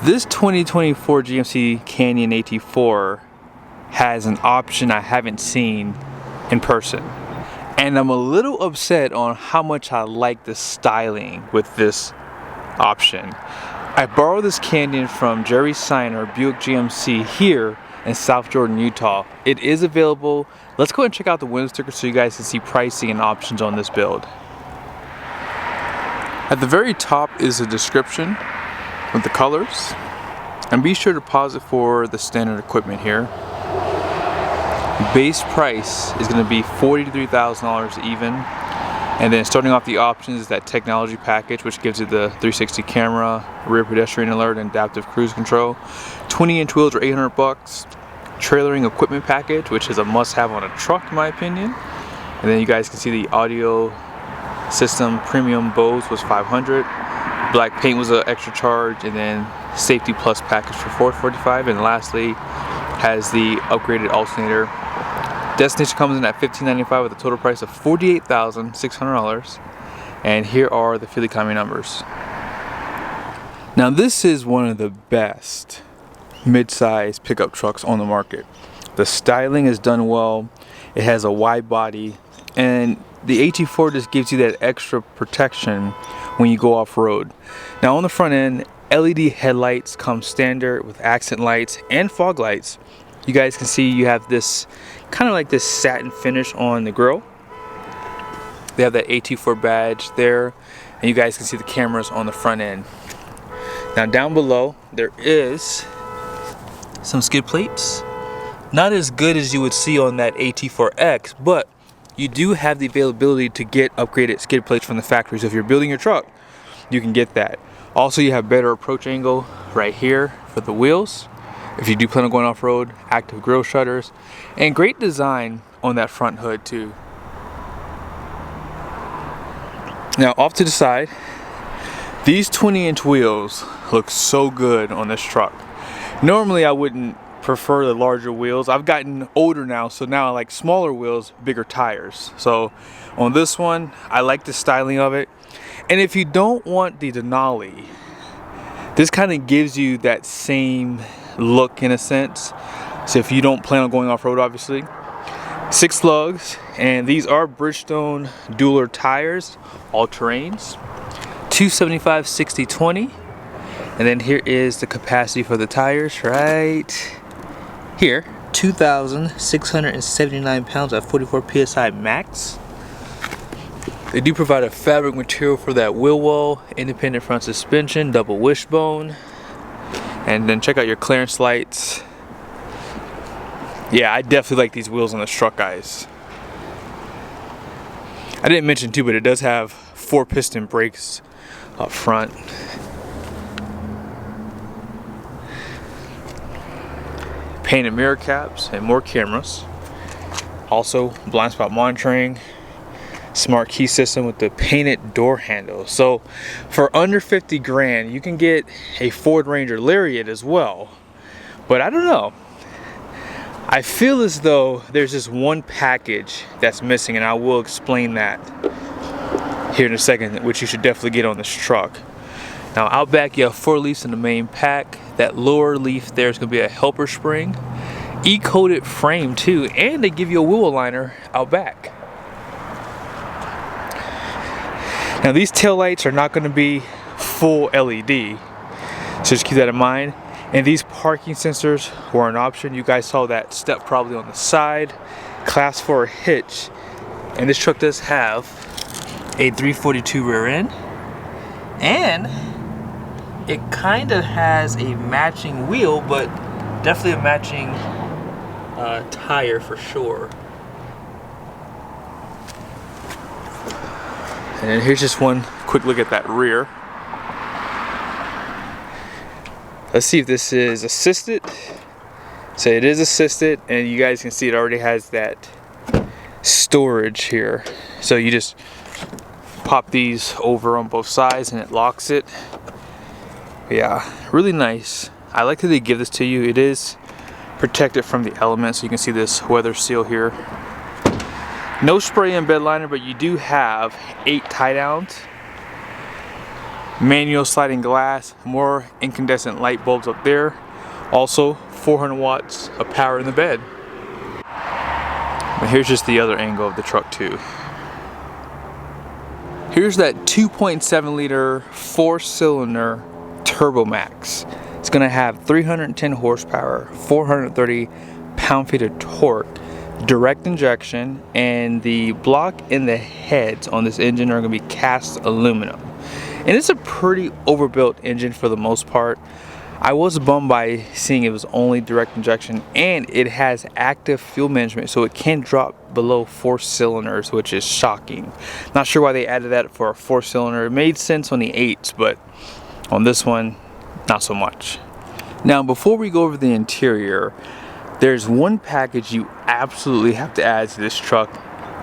This 2024 GMC Canyon AT4 has an option I haven't seen in person. And I'm a little upset on how much I like the styling with this option. I borrowed this Canyon from Jerry Seiner, Buick GMC here in South Jordan, Utah. It is available. Let's go ahead and check out the window sticker so you guys can see pricing and options on this build. At the very top is a description with the colors, and be sure to pause it for the standard equipment here. Base price is going to be $43,000 even, and then starting off the options is that technology package, which gives you the 360 camera, rear pedestrian alert, and adaptive cruise control. 20-inch wheels are $800. Trailering equipment package, which is a must-have on a truck in my opinion, and then you guys can see the audio system premium Bose was $500. Black paint was an extra charge, and then safety plus package for $445, and lastly has the upgraded alternator. Destination comes in at $1,595 with a total price of $48,600, and here are the fuel economy numbers. Now this is one of the best mid-size pickup trucks on the market. The styling is done well, it has a wide body, and the AT4 just gives you that extra protection when you go off-road. Now on the front end, LED headlights come standard with accent lights and fog lights. You guys can see you have this kind of like this satin finish on the grille. They have that AT4 badge there, and you guys can see the cameras on the front end. Now down below there is some skid plates. Not as good as you would see on that AT4X, but you do have the availability to get upgraded skid plates from the factory. So if you're building your truck, you can get that. Also, you have better approach angle right here for the wheels if you do plan on going off-road, active grille shutters, and great design on that front hood too. Now off to the side, these 20-inch wheels look so good on this truck. Normally I wouldn't prefer the larger wheels. I've gotten older now, so now I like smaller wheels, bigger tires. So on this one, I like the styling of it. And if you don't want the Denali, this kind of gives you that same look in a sense. So if you don't plan on going off-road, obviously. 6 lugs, and these are Bridgestone Dueler tires, all terrains. 275 60/20. And then here is the capacity for the tires right here, 2,679 pounds at 44 psi max. They do provide a fabric material for that wheel well, independent front suspension, double wishbone, and then check out your clearance lights. Yeah, I definitely like these wheels on this truck, guys. I didn't mention too, but it does have 4 piston brakes up front. Painted mirror caps and more cameras. Also blind spot monitoring, smart key system with the painted door handle. So for under 50 grand you can get a Ford Ranger Lariat as well. But I don't know, I feel as though there's just one package that's missing, and I will explain that here in a second, which you should definitely get on this truck. Now out back you have 4 leaves in the main pack. That lower leaf there is going to be a helper spring, E-coated frame too, and they give you a wheel aligner out back. Now these tail lights are not going to be full LED, so just keep that in mind. And these parking sensors were an option. You guys saw that step probably on the side. Class 4 hitch, and this truck does have a 342 rear end, and it kind of has a matching wheel, but definitely a matching tire for sure. And then here's just one quick look at that rear. Let's see if this is assisted. So it is assisted, and you guys can see it already has that storage here. So you just pop these over on both sides and it locks it. Yeah, really nice. I like that they give this to you. It is protected from the elements, so you can see this weather seal here. No spray in bed liner, but you do have 8 tie downs. Manual sliding glass, more incandescent light bulbs up there. Also 400 watts of power in the bed. But here's just the other angle of the truck too. Here's that 2.7 liter 4-cylinder Turbo Max. It's gonna have 310 horsepower, 430 pound-feet of torque, direct injection, and the block and the heads on this engine are gonna be cast aluminum. And it's a pretty overbuilt engine for the most part. I was bummed by seeing it was only direct injection, and it has active fuel management, so it can drop below 4 cylinders, which is shocking. Not sure why they added that for a 4-cylinder. It made sense on the 8s, but on this one, not so much. Now, before we go over the interior, there's one package you absolutely have to add to this truck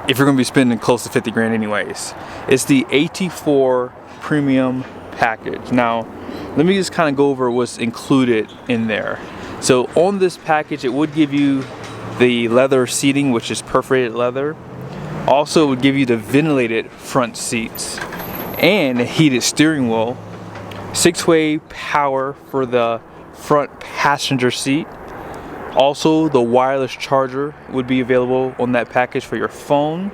if you're gonna be spending close to 50 grand anyways. It's the AT4 premium package. Now, let me just kind of go over what's included in there. So on this package, it would give you the leather seating, which is perforated leather. Also, it would give you the ventilated front seats and a heated steering wheel, 6-way power for the front passenger seat. Also, the wireless charger would be available on that package for your phone,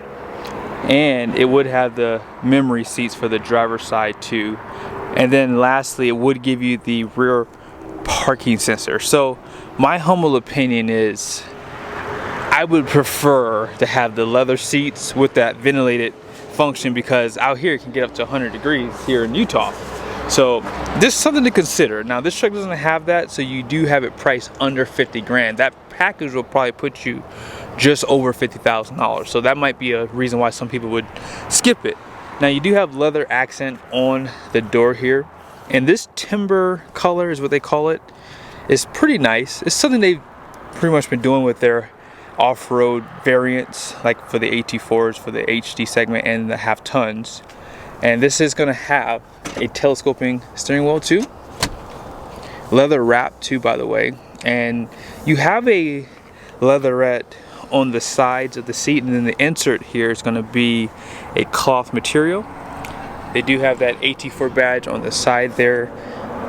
and it would have the memory seats for the driver's side too. And then lastly, it would give you the rear parking sensor. So my humble opinion is I would prefer to have the leather seats with that ventilated function, because out here it can get up to 100 degrees here in Utah. So this is something to consider. Now, this truck doesn't have that, so you do have it priced under 50 grand. That package will probably put you just over $50,000. So that might be a reason why some people would skip it. Now, you do have leather accent on the door here, and this timber color is what they call it. It's pretty nice. It's something they've pretty much been doing with their off-road variants, like for the AT4s, for the HD segment, and the half tons. And this is going to have a telescoping steering wheel too, leather wrap too, by the way, and you have a leatherette on the sides of the seat, and then the insert here is going to be a cloth material. They do have that AT4 badge on the side there.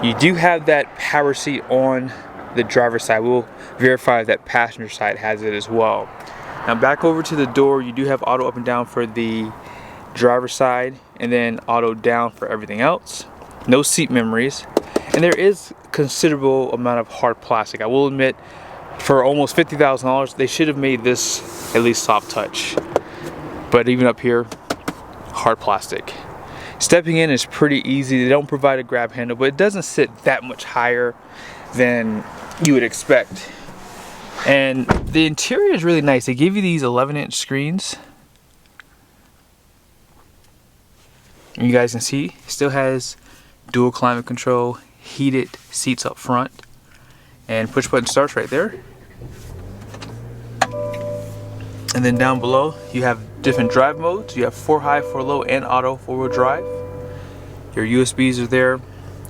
You do have that power seat on the driver's side. We'll verify that passenger side has it as well. Now, back over to the door, you do have auto up and down for the driver's side, and then auto down for everything else. No seat memories, and there is considerable amount of hard plastic. I will admit, for almost $50,000, they should have made this at least soft touch. But even up here, hard plastic. Stepping in is pretty easy. They don't provide a grab handle, but it doesn't sit that much higher than you would expect. And the interior is really nice. They give you these 11-inch screens. And you guys can see, it still has dual climate control, heated seats up front, and push button starts right there. And then down below, you have different drive modes. You have 4 high, 4 low, and auto 4-wheel drive. Your USBs are there,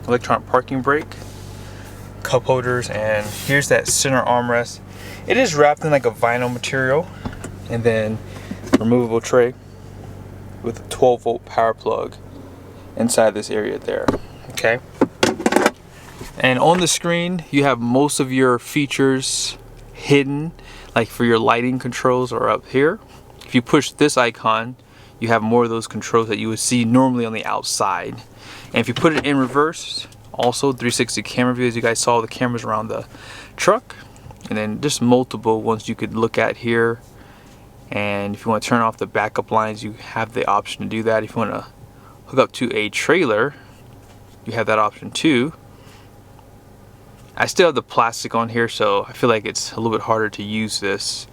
electronic parking brake, cup holders, and here's that center armrest. It is wrapped in like a vinyl material, and then removable tray with a 12-volt power plug inside this area there. Okay. And on the screen, you have most of your features hidden, like for your lighting controls are up here. If you push this icon, you have more of those controls that you would see normally on the outside. And if you put it in reverse, also 360 camera view, as you guys saw the cameras around the truck. And then just multiple ones you could look at here. And if you want to turn off the backup lines, you have the option to do that. If you want to hook up to a trailer, you have that option too. I still have the plastic on here, so I feel like it's a little bit harder to use this.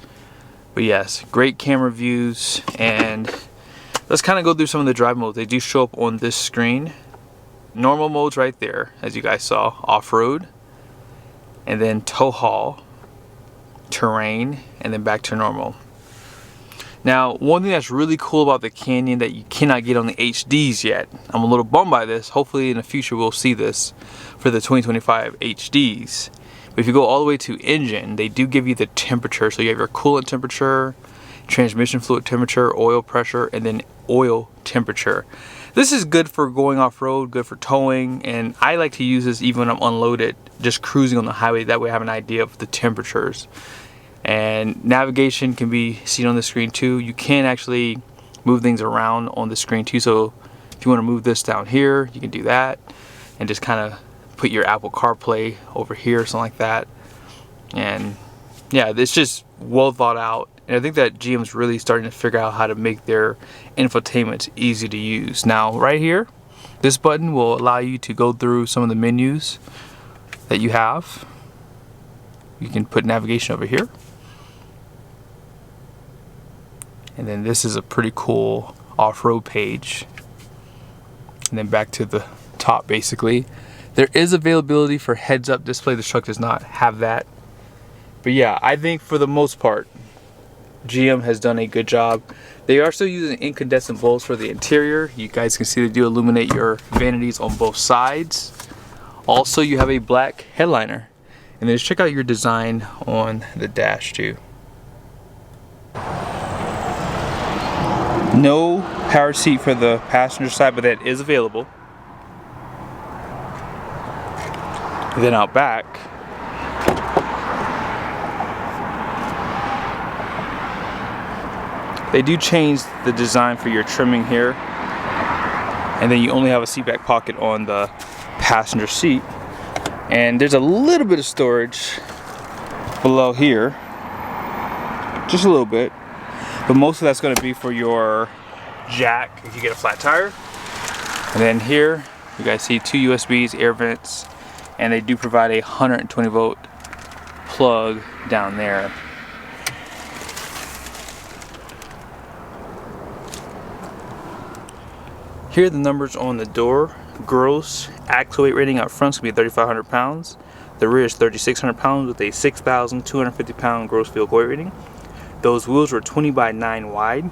But yes, great camera views. And let's kind of go through some of the drive modes. They do show up on this screen. Normal mode's right there, as you guys saw. Off-road, and then tow haul, terrain, and then back to normal. Now, one thing that's really cool about the Canyon that you cannot get on the HDs yet, I'm a little bummed by this, hopefully in the future we'll see this for the 2025 HDs. But if you go all the way to engine, they do give you the temperature. So you have your coolant temperature, transmission fluid temperature, oil pressure, and then oil temperature. This is good for going off-road, good for towing, and I like to use this even when I'm unloaded, just cruising on the highway. That way I have an idea of the temperatures. And navigation can be seen on the screen too. You can actually move things around on the screen too. So if you want to move this down here, you can do that, and just kind of put your Apple CarPlay over here, something like that. And yeah, it's just well thought out. And I think that GM's really starting to figure out how to make their infotainment easy to use. Now, right here, this button will allow you to go through some of the menus that you have. You can put navigation over here. And then this is a pretty cool off-road page. And then back to the top, basically. There is availability for heads-up display. This truck does not have that. But yeah, I think for the most part, GM has done a good job. They are still using incandescent bulbs for the interior. You guys can see they do illuminate your vanities on both sides. Also, you have a black headliner. And then just check out your design on the dash too. No power seat for the passenger side, but that is available. And then out back, they do change the design for your trimming here, and then you only have a seat back pocket on the passenger seat, and there's a little bit of storage below here, just a little bit, but most of that's going to be for your jack if you get a flat tire. And then here you guys see 2 USBs, air vents, and they do provide a 120 volt plug down there. Here are the numbers on the door. Gross axle weight rating out front is going to be 3,500 pounds. The rear is 3,600 pounds with a 6,250 pound gross vehicle weight rating. Those wheels were 20 by 9 wide.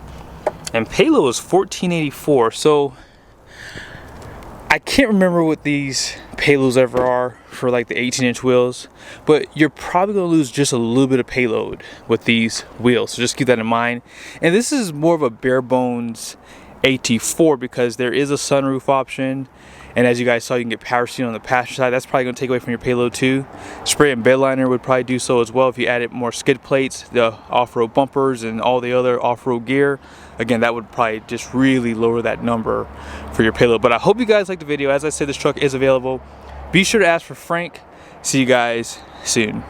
And payload was 1484. So I can't remember what these payloads ever are for like the 18-inch wheels, but you're probably going to lose just a little bit of payload with these wheels. So just keep that in mind. And this is more of a bare bones AT4 because there is a sunroof option, and as you guys saw, you can get power steering on the passenger side. That's probably going to take away from your payload too. Spray and bed liner would probably do so as well if you added more skid plates, the off-road bumpers, and all the other off-road gear. Again, that would probably just really lower that number for your payload. But I hope you guys liked the video. As I said, this truck is available. Be sure to ask for Frank. See you guys soon.